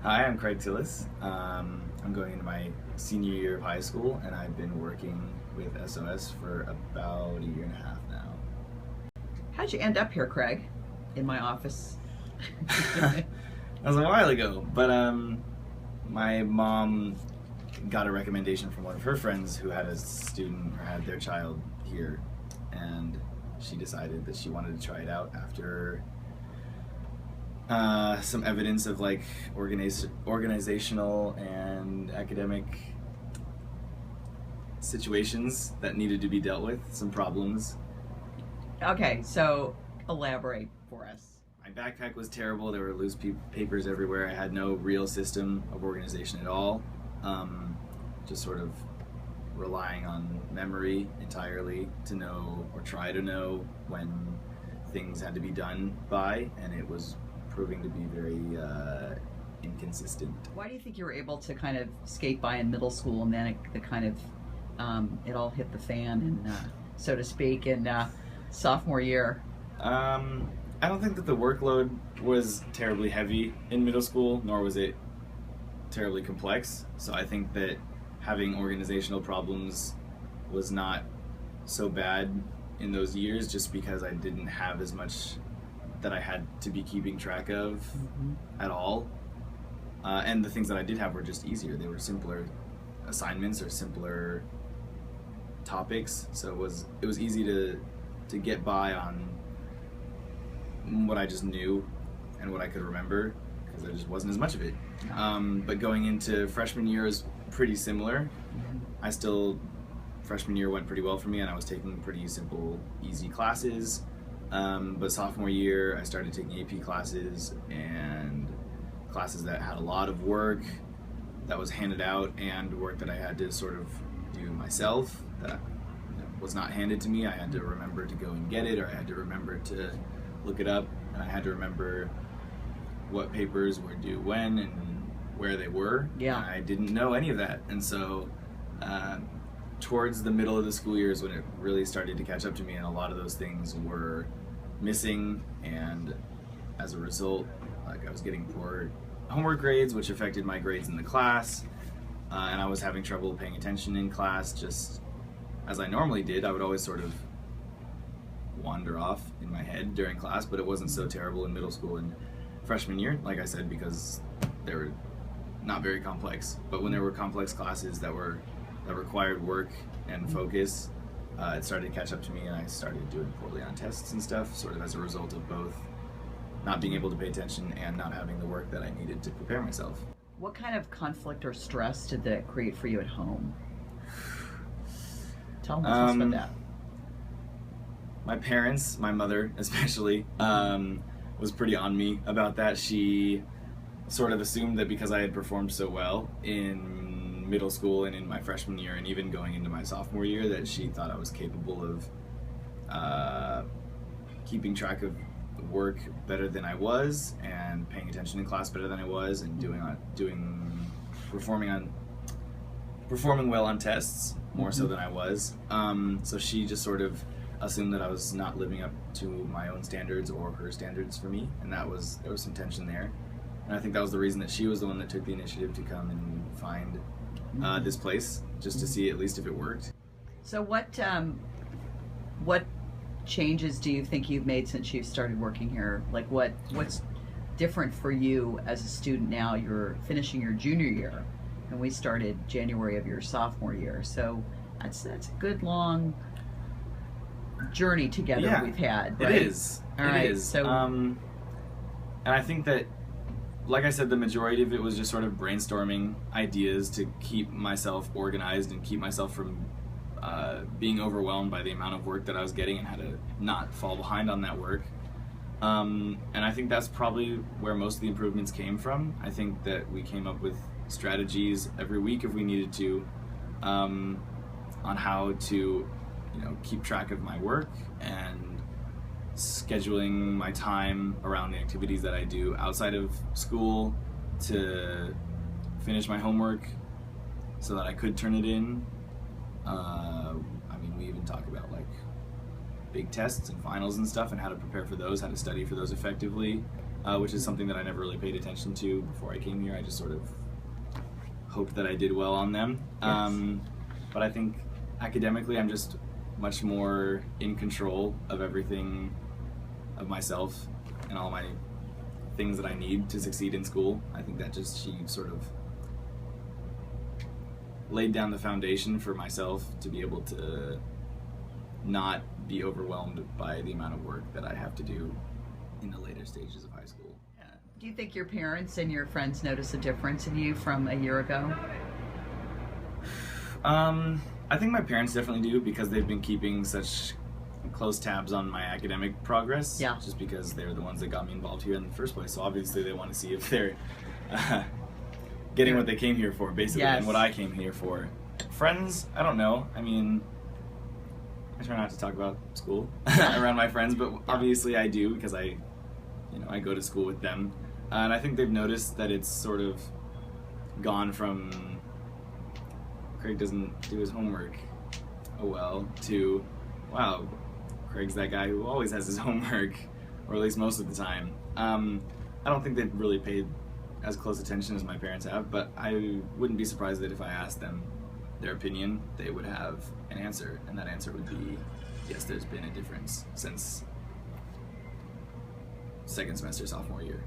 Hi, I'm Craig Tillis. I'm going into my senior year of high school, and I've been working with SOS for about a year and a half now. How'd you end up here, Craig, in my office? That was a while ago, but my mom got a recommendation from one of her friends who had a student or had their child here, and she decided that she wanted to try it out after some evidence of like organizational and academic situations that needed to be dealt with, some problems. Okay, so elaborate for us. My backpack was terrible. There were loose papers everywhere. I had no real system of organization at all. Just sort of relying on memory entirely to know or try to know when things had to be done by, and it was proving to be very inconsistent. Why do you think you were able to kind of skate by in middle school and then it all hit the fan, and so to speak, in sophomore year? I don't think that the workload was terribly heavy in middle school, nor was it terribly complex. So I think that having organizational problems was not so bad in those years, just because I didn't have as much that I had to be keeping track of at all. And the things that I did have were just easier. They were simpler assignments or simpler topics. So it was easy to get by on what I just knew and what I could remember, because there just wasn't as much of it. But going into freshman year is pretty similar. Freshman year went pretty well for me, and I was taking pretty simple, easy classes. But sophomore year, I started taking AP classes and classes that had a lot of work that was handed out, and work that I had to sort of do myself that was not handed to me. I had to remember to go and get it, or I had to remember to look it up, and I had to remember what papers were due when and where they were. Yeah. And I didn't know any of that, and so towards the middle of the school year is when it really started to catch up to me, and a lot of those things were missing, and as a result, like, I was getting poor homework grades, which affected my grades in the class, and I was having trouble paying attention in class just as I normally did. I would always sort of wander off in my head during class, but it wasn't so terrible in middle school and freshman year, like I said, because they were not very complex. But when there were complex classes that required work and focus, it started to catch up to me, and I started doing poorly on tests and stuff, sort of as a result of both not being able to pay attention and not having the work that I needed to prepare myself. What kind of conflict or stress did that create for you at home? Tell us about that. My parents, my mother especially, was pretty on me about that. She sort of assumed that because I had performed so well in middle school and in my freshman year and even going into my sophomore year, that she thought I was capable of keeping track of work better than I was, and paying attention in class better than I was, and performing well on tests more so than I was. So she just sort of assumed that I was not living up to my own standards or her standards for me, and there was some tension there. And I think that was the reason that she was the one that took the initiative to come and find this place, just to see at least if it worked. So what changes do you think you've made since you've started working here? Like what's different for you as a student now? You're finishing your junior year, and we started January of your sophomore year. So that's a good long journey together we've had, right? It is. All right. It is. So, and I think that, like I said, the majority of it was just sort of brainstorming ideas to keep myself organized and keep myself from being overwhelmed by the amount of work that I was getting, and how to not fall behind on that work. And I think that's probably where most of the improvements came from. I think that we came up with strategies every week, if we needed to, on how to, keep track of my work and scheduling my time around the activities that I do outside of school to finish my homework so that I could turn it in. We even talk about like big tests and finals and stuff, and how to prepare for those, how to study for those effectively. which is something that I never really paid attention to before I came here. I just sort of hoped that I did well on them. Yes. But I think academically I'm just much more in control of everything, of myself and all my things that I need to succeed in school. I think that just she sort of laid down the foundation for myself to be able to not be overwhelmed by the amount of work that I have to do in the later stages of high school. Do you think your parents and your friends notice a difference in you from a year ago? I think my parents definitely do, because they've been keeping such close tabs on my academic progress. Yeah. Just because they're the ones that got me involved here in the first place. So obviously they want to see if they're getting what they came here for, basically, Yes. and what I came here for. Friends, I don't know. I mean, I try not to talk about school around my friends, but obviously I do, because I go to school with them. And I think they've noticed that it's sort of gone from Craig doesn't do his homework oh well to, wow, Craig's that guy who always has his homework, or at least most of the time. I don't think they've really paid as close attention as my parents have, but I wouldn't be surprised that if I asked them their opinion, they would have an answer, and that answer would be, yes, there's been a difference since second semester sophomore year.